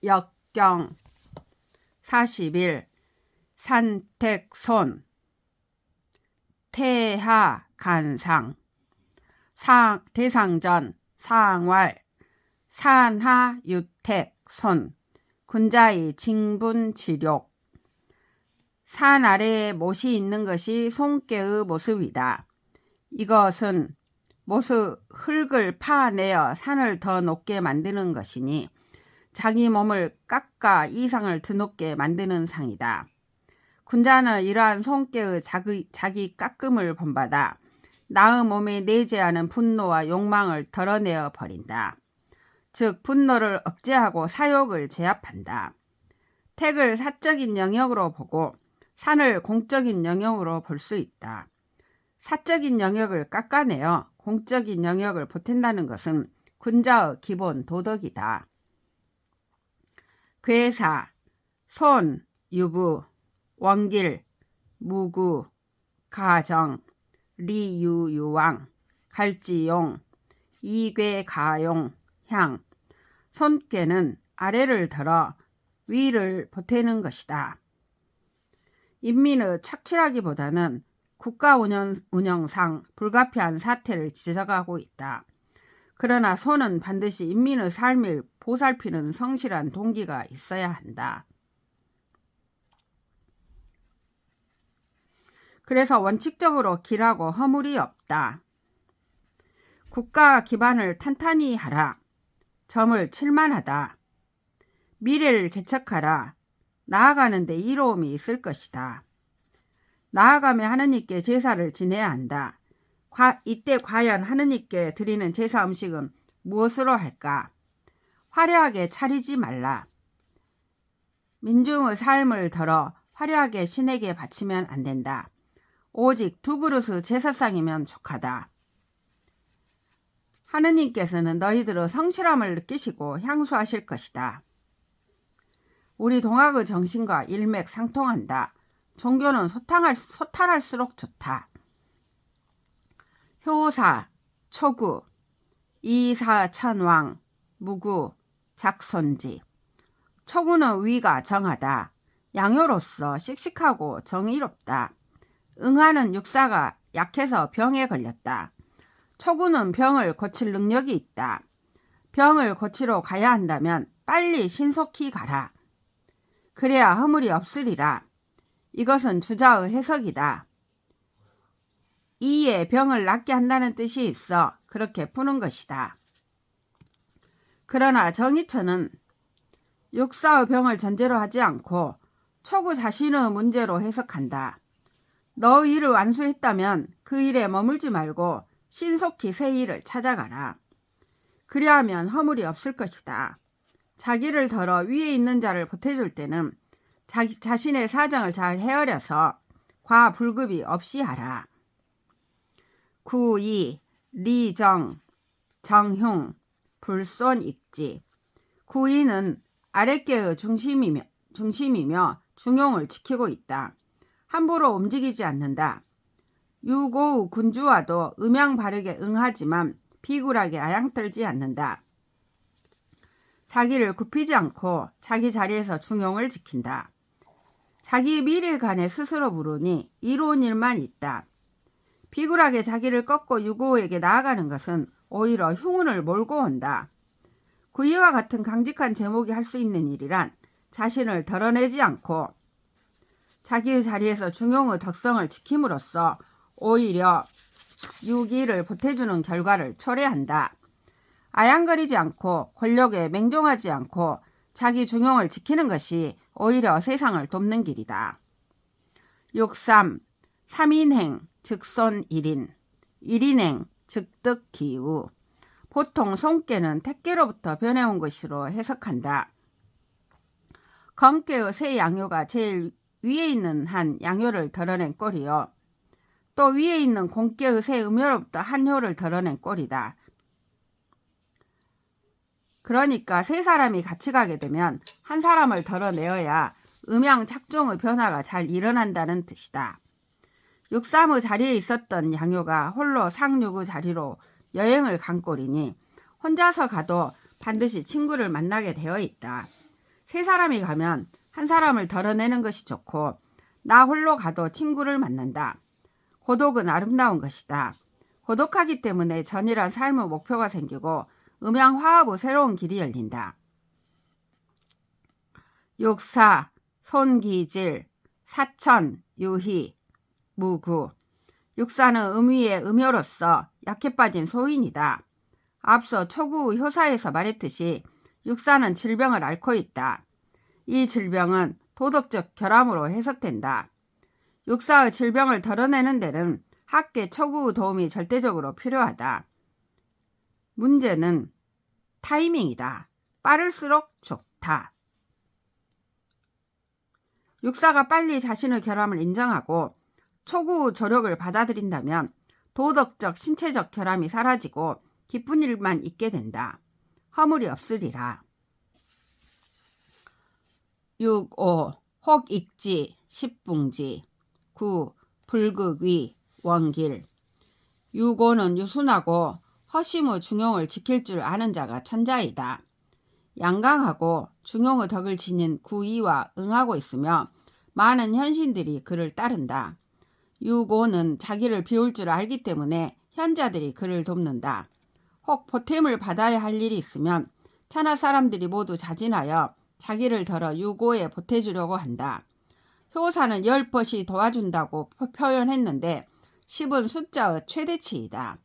역경 41 산택손 태하 간상 대상전 상왈 산하 유택 손 군자의 징분지력 산 아래에 못이 있는 것이 손께의 모습이다. 이것은 못의 흙을 파내어 산을 더 높게 만드는 것이니 자기 몸을 깎아 이상을 드높게 만드는 상이다. 군자는 이러한 손께의 자기 깎음을 본받아 나의 몸에 내재하는 분노와 욕망을 덜어내어 버린다. 즉 분노를 억제하고 사욕을 제압한다. 택을 사적인 영역으로 보고 산을 공적인 영역으로 볼 수 있다. 사적인 영역을 깎아내어 공적인 영역을 보탠다는 것은 군자의 기본 도덕이다. 괴사, 손, 유부, 원길, 무구, 가정, 리유유왕, 갈지용, 이괴가용, 향. 손께는 아래를 들어 위를 보태는 것이다. 인민의 착취라기보다는 국가 운영상 불가피한 사태를 지적하고 있다. 그러나 손은 반드시 인민의 삶을 보살피는 성실한 동기가 있어야 한다. 그래서 원칙적으로 길하고 허물이 없다. 국가 기반을 탄탄히 하라. 점을 칠만하다. 미래를 개척하라. 나아가는 데 이로움이 있을 것이다. 나아가며 하느님께 제사를 지내야 한다. 이때 과연 하느님께 드리는 제사 음식은 무엇으로 할까? 화려하게 차리지 말라. 민중의 삶을 덜어 화려하게 신에게 바치면 안 된다. 오직 2그릇의 제사상이면 족하다. 하느님께서는 너희들의 성실함을 느끼시고 향수하실 것이다. 우리 동학의 정신과 일맥상통한다. 종교는 소탈할수록 좋다. 효사, 초구, 이사천왕, 무구, 작손지. 초구는 위가 정하다. 양효로서 씩씩하고 정의롭다. 응하는 육사가 약해서 병에 걸렸다. 초구는 병을 고칠 능력이 있다. 병을 고치러 가야 한다면 빨리 신속히 가라. 그래야 허물이 없으리라. 이것은 주자의 해석이다. 이에 병을 낫게 한다는 뜻이 있어 그렇게 푸는 것이다. 그러나 정의처는 육사의 병을 전제로 하지 않고 초구 자신의 문제로 해석한다. 너 일을 완수했다면 그 일에 머물지 말고 신속히 새 일을 찾아가라. 그리하면 허물이 없을 것이다. 자기를 덜어 위에 있는 자를 보태줄 때는 자신의 사정을 잘 헤아려서 과불급이 없이 하라. 구이, 리정, 정흉, 불손익지. 구이는 아랫계의 중심이며 중용을 지키고 있다. 함부로 움직이지 않는다. 유고의 군주와도 음양 바르게 응하지만 비굴하게 아양떨지 않는다. 자기를 굽히지 않고 자기 자리에서 중용을 지킨다. 자기 미래에 관해 스스로 물으니 이로운 일만 있다. 비굴하게 자기를 꺾고 유고에게 나아가는 것은 오히려 흉운을 몰고 온다. 구이와 같은 강직한 제목이 할 수 있는 일이란 자신을 덜어내지 않고 자기의 자리에서 중용의 덕성을 지킴으로써 오히려 유기를 보태주는 결과를 초래한다. 아양거리지 않고 권력에 맹종하지 않고 자기 중용을 지키는 것이 오히려 세상을 돕는 길이다. 63. 3인행 즉손 1인 1인행 즉득기우. 보통 손께는 택계로부터 변해온 것으로 해석한다. 검께의 새 양효가 제일 위에 있는 한 양효를 덜어낸 꼴이요. 또 위에 있는 공께의 새 음효로부터 한 효를 덜어낸 꼴이다. 그러니까 세 사람이 같이 가게 되면 한 사람을 덜어내어야 음양 착종의 변화가 잘 일어난다는 뜻이다. 63의 자리에 있었던 양효가 홀로 상륙의 자리로 여행을 간 꼴이니 혼자서 가도 반드시 친구를 만나게 되어 있다. 세 사람이 가면 한 사람을 덜어내는 것이 좋고 나 홀로 가도 친구를 만난다. 고독은 아름다운 것이다. 고독하기 때문에 전이란 삶의 목표가 생기고 음양 화합의 새로운 길이 열린다. 육사, 손기질, 사천, 유희, 무구. 육사는 음위의 음효로서 약해 빠진 소인이다. 앞서 초구 효사에서 말했듯이 육사는 질병을 앓고 있다. 이 질병은 도덕적 결함으로 해석된다. 육사의 질병을 덜어내는 데는 학계 초구 도움이 절대적으로 필요하다. 문제는 타이밍이다. 빠를수록 좋다. 육사가 빨리 자신의 결함을 인정하고 초구 조력을 받아들인다면 도덕적 신체적 결함이 사라지고 기쁜 일만 있게 된다. 허물이 없으리라. 6.5 혹익지 십붕지 9. 불극위 원길 6.5는 유순하고 허심의 중용을 지킬 줄 아는 자가 천자이다. 양강하고 중용의 덕을 지닌 구이와 응하고 있으며 많은 현신들이 그를 따른다. 6.5는 자기를 비울 줄 알기 때문에 현자들이 그를 돕는다. 혹 보탬을 받아야 할 일이 있으면 천하 사람들이 모두 자진하여 자기를 덜어 6.5에 보태주려고 한다. 효사는 10벗이 도와준다고 표현했는데 10은 숫자의 최대치이다.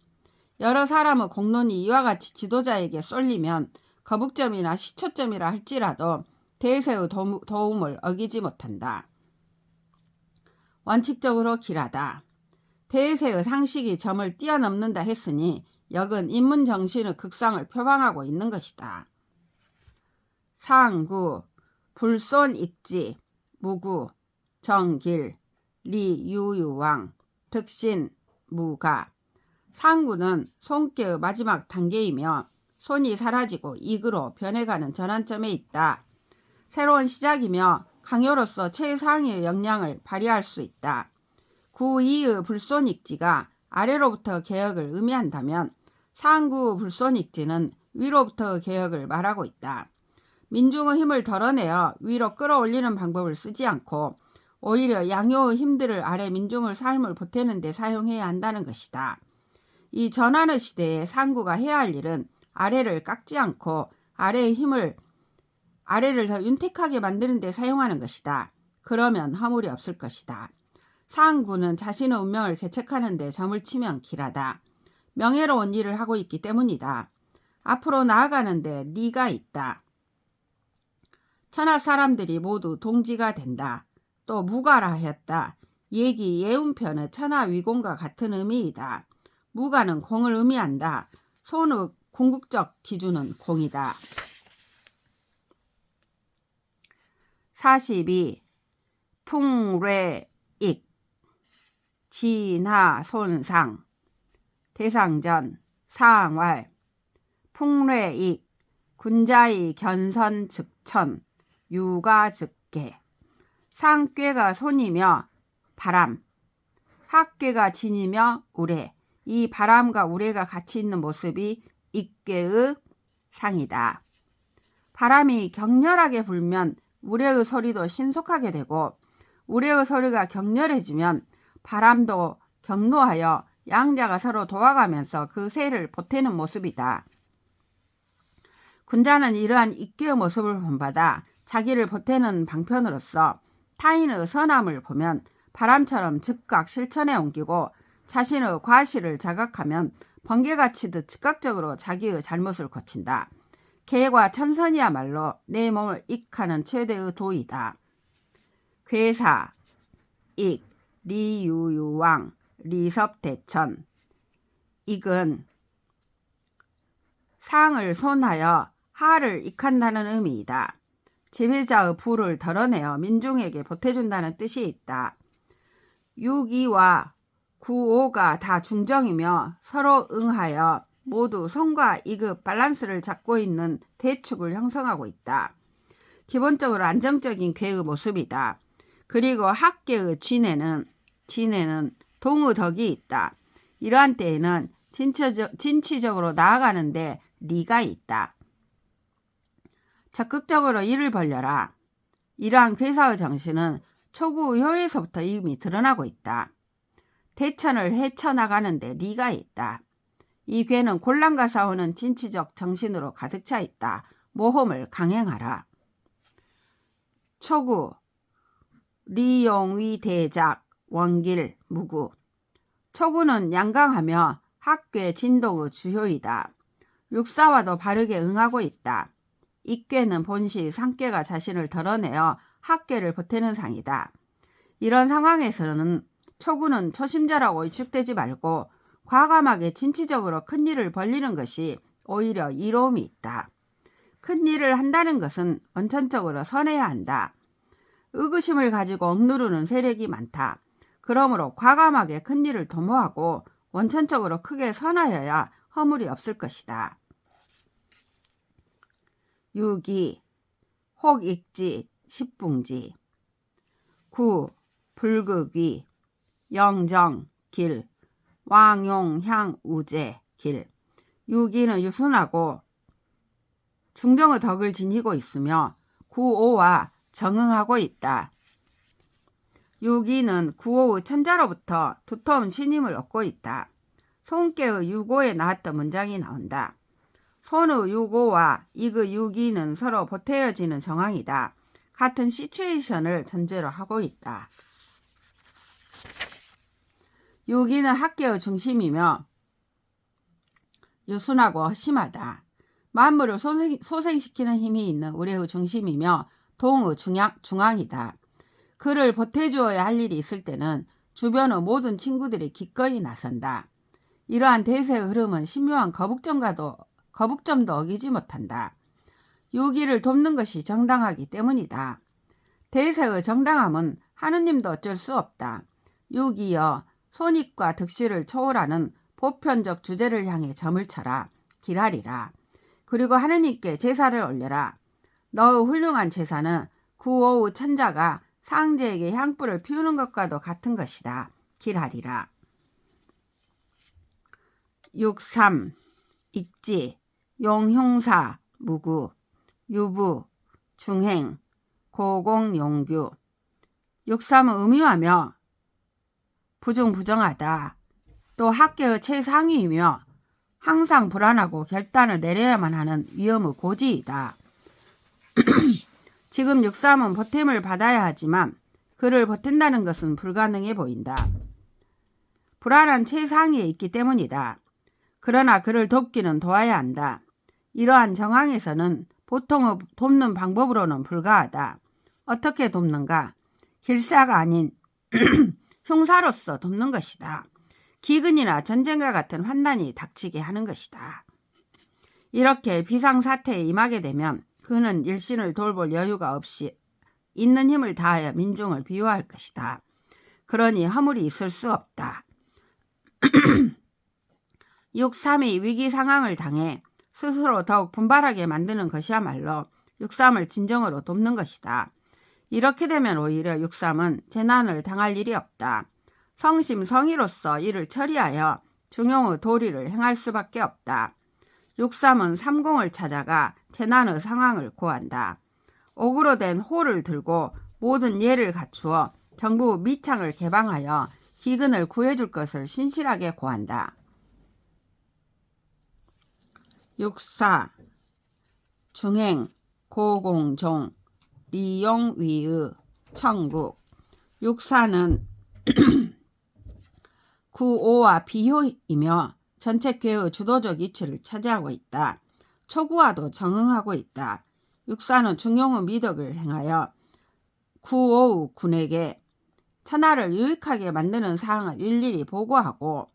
여러 사람의 공론이 이와 같이 지도자에게 쏠리면 거북점이나 시초점이라 할지라도 대세의 도움을 어기지 못한다. 원칙적으로 길하다. 대세의 상식이 점을 뛰어넘는다 했으니 역은 인문정신의 극상을 표방하고 있는 것이다. 상구, 불손익지, 무구, 정길, 리유유왕, 득신, 무가. 상구는 손께의 마지막 단계이며 손이 사라지고 익으로 변해가는 전환점에 있다. 새로운 시작이며 강요로서 최상위의 역량을 발휘할 수 있다. 구이의 불손익지가 아래로부터 개혁을 의미한다면 상구 불손익지는 위로부터 개혁을 말하고 있다. 민중의 힘을 덜어내어 위로 끌어올리는 방법을 쓰지 않고 오히려 양요의 힘들을 아래 민중의 삶을 보태는 데 사용해야 한다는 것이다. 이 전환의 시대에 상구가 해야 할 일은 아래를 깎지 않고 아래의 힘을 아래를 더 윤택하게 만드는 데 사용하는 것이다. 그러면 허물이 없을 것이다. 상구는 자신의 운명을 개척하는 데 점을 치면 길하다. 명예로운 일을 하고 있기 때문이다. 앞으로 나아가는 데 리가 있다. 천하 사람들이 모두 동지가 된다. 또 무가라 하였다. 예기 예운편의 천하 위공과 같은 의미이다. 무가는 공을 의미한다. 손의 궁극적 기준은 공이다. 42. 풍뢰익 진하손상 대상전 상왈 풍뢰익 군자의 견선즉천 유가즉계 상꾀가 손이며 바람 학꾀가 진이며 우레 이 바람과 우레가 같이 있는 모습이 익괴의 상이다. 바람이 격렬하게 불면 우레의 소리도 신속하게 되고 우레의 소리가 격렬해지면 바람도 격노하여 양자가 서로 도와가면서 그 새를 보태는 모습이다. 군자는 이러한 익괴의 모습을 본받아 자기를 보태는 방편으로서 타인의 선함을 보면 바람처럼 즉각 실천에 옮기고 자신의 과실을 자각하면 번개가 치듯 즉각적으로 자기의 잘못을 고친다. 개과 천선이야말로 내 몸을 익하는 최대의 도이다. 괴사, 익, 리유유왕, 리섭대천. 익은 상을 손하여 하를 익한다는 의미이다. 지배자의 부를 덜어내어 민중에게 보태준다는 뜻이 있다. 6.2와 9.5가 다 중정이며 서로 응하여 모두 손과 익의 밸런스를 잡고 있는 대축을 형성하고 있다. 기본적으로 안정적인 괴의 모습이다. 그리고 학계의 진에는 동의 덕이 있다. 이러한 때에는 진취적으로 나아가는데 리가 있다. 적극적으로 일을 벌려라. 이러한 괴사의 정신은 초구 효에서부터 이미 드러나고 있다. 대천을 헤쳐나가는데 리가 있다. 이 괴는 곤란과 싸우는 진취적 정신으로 가득 차 있다. 모험을 강행하라. 초구 리용위 대작 원길 무구. 초구는 양강하며 학괴 진동의 주효이다. 육사와도 바르게 응하고 있다. 입괴는 본시 상괴가 자신을 덜어내어 학괴를 보태는 상이다. 이런 상황에서는 초구는 초심자라고 위축되지 말고 과감하게 진취적으로 큰 일을 벌리는 것이 오히려 이로움이 있다. 큰 일을 한다는 것은 원천적으로 선해야 한다. 의구심을 가지고 억누르는 세력이 많다. 그러므로 과감하게 큰 일을 도모하고 원천적으로 크게 선하여야 허물이 없을 것이다. 유기, 혹익지, 십붕지. 구, 불극위, 영정, 길, 왕용, 향, 우제, 길. 유기는 유순하고 중정의 덕을 지니고 있으며 구오와 정응하고 있다. 유기는 구오의 천자로부터 두터운 신임을 얻고 있다. 손께의 유고에 나왔던 문장이 나온다. 손의 유고와 이의 유기는 서로 보태어지는 정황이다. 같은 시츄에이션을 전제로 하고 있다. 유기는 학계의 중심이며 유순하고 허심하다. 만물을 소생시키는 힘이 있는 우리의 중심이며 동의 중앙이다. 그를 보태주어야 할 일이 있을 때는 주변의 모든 친구들이 기꺼이 나선다. 이러한 대세의 흐름은 신묘한 거북점도 어기지 못한다. 유기를 돕는 것이 정당하기 때문이다. 대세의 정당함은 하느님도 어쩔 수 없다. 유기여 손익과 득실을 초월하는 보편적 주제를 향해 점을 쳐라. 길하리라. 그리고 하느님께 제사를 올려라. 너의 훌륭한 제사는 구오의 천자가 상제에게 향불을 피우는 것과도 같은 것이다. 길하리라. 6.3 익지, 용흉사, 무구, 유부, 중행, 고공용규. 6.3은 음유하며 부정하다. 또 학계의 최상위이며 항상 불안하고 결단을 내려야만 하는 위험의 고지이다. 지금 6.3은 보탬을 받아야 하지만 그를 보탠다는 것은 불가능해 보인다. 불안한 최상위에 있기 때문이다. 그러나 그를 돕기는 도와야 한다. 이러한 정황에서는 보통의 돕는 방법으로는 불가하다. 어떻게 돕는가? 길사가 아닌 흉사로서 돕는 것이다. 기근이나 전쟁과 같은 환난이 닥치게 하는 것이다. 이렇게 비상사태에 임하게 되면 그는 일신을 돌볼 여유가 없이 있는 힘을 다하여 민중을 비호할 것이다. 그러니 허물이 있을 수 없다. 6.3이 위기 상황을 당해 스스로 더욱 분발하게 만드는 것이야말로 6.3을 진정으로 돕는 것이다. 이렇게 되면 오히려 6.3은 재난을 당할 일이 없다. 성심성의로서 이를 처리하여 중용의 도리를 행할 수밖에 없다. 6.3은 삼공을 찾아가 재난의 상황을 고한다. 옥으로 된 호를 들고 모든 예를 갖추어 정부 미창을 개방하여 기근을 구해줄 것을 신실하게 고한다. 6.4 중행, 고공종, 리용위의, 청국. 6.4는 구오와 비효이며 전체 궤의 주도적 위치를 차지하고 있다. 초구와도 정응하고 있다. 6.4는 중용의 미덕을 행하여 구오의 군에게 천하를 유익하게 만드는 사항을 일일이 보고하고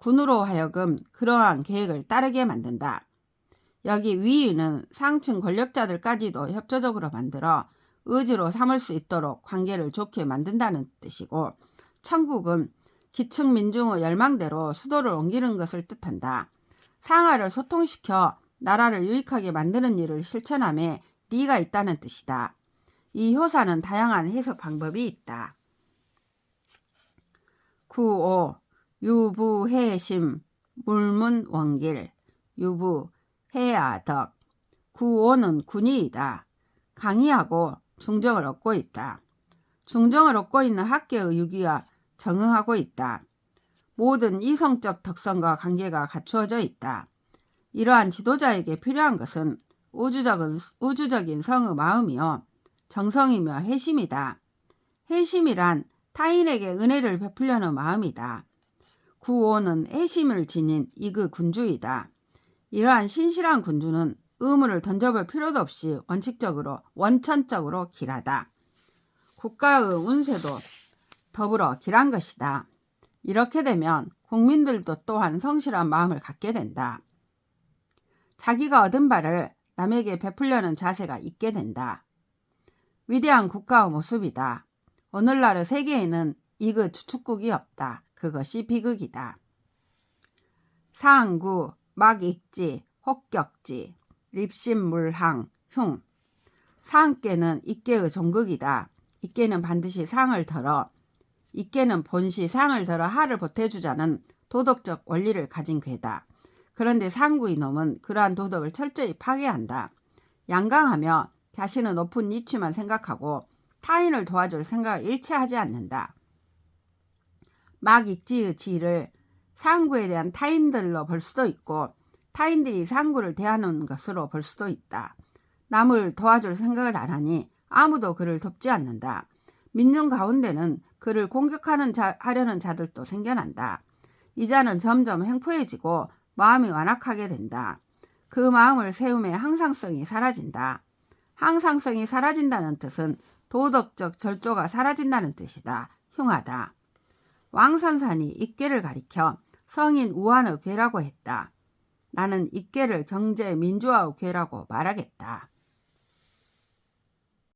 군으로 하여금 그러한 계획을 따르게 만든다. 여기 위의는 상층 권력자들까지도 협조적으로 만들어 의지로 삼을 수 있도록 관계를 좋게 만든다는 뜻이고, 청국은 기층 민중의 열망대로 수도를 옮기는 것을 뜻한다. 상하를 소통시켜 나라를 유익하게 만드는 일을 실천함에 리가 있다는 뜻이다. 이 효사는 다양한 해석 방법이 있다. 9.5 유부해심 물문원길. 유부 해아덕. 구오는 군의이다. 강의하고 중정을 얻고 있다. 중정을 얻고 있는 학계의 유기와 정응하고 있다. 모든 이성적 특성과 관계가 갖추어져 있다. 이러한 지도자에게 필요한 것은 우주적인 성의 마음이요 정성이며 해심이다. 해심이란 타인에게 은혜를 베풀려는 마음이다. 구오는 해심을 지닌 이그 군주이다. 이러한 신실한 군주는 의무를 던져볼 필요도 없이 원천적으로 길하다. 국가의 운세도 더불어 길한 것이다. 이렇게 되면 국민들도 또한 성실한 마음을 갖게 된다. 자기가 얻은 바를 남에게 베풀려는 자세가 있게 된다. 위대한 국가의 모습이다. 오늘날의 세계에는 이그 주축국이 없다. 그것이 비극이다. 상구, 막익지, 혹격지, 립신물항, 흉. 상께는 익계의 종극이다. 익계는 반드시 상을 덜어 익계는 본시 상을 덜어 하를 보태주자는 도덕적 원리를 가진 괴다. 그런데 상구의 놈은 그러한 도덕을 철저히 파괴한다. 양강하며 자신의 높은 이치만 생각하고 타인을 도와줄 생각을 일체하지 않는다. 막익지의 지를 상구에 대한 타인들로 볼 수도 있고 타인들이 상구를 대하는 것으로 볼 수도 있다. 남을 도와줄 생각을 안 하니 아무도 그를 돕지 않는다. 민중 가운데는 그를 공격하려는 자들도 생겨난다. 이 자는 점점 횡포해지고 마음이 완악하게 된다. 그 마음을 세움에 항상성이 사라진다. 항상성이 사라진다는 뜻은 도덕적 절조가 사라진다는 뜻이다. 흉하다. 왕선산이 익계를 가리켜 성인 우한의 괴라고 했다. 나는 익계를 경제 민주화의 괴라고 말하겠다.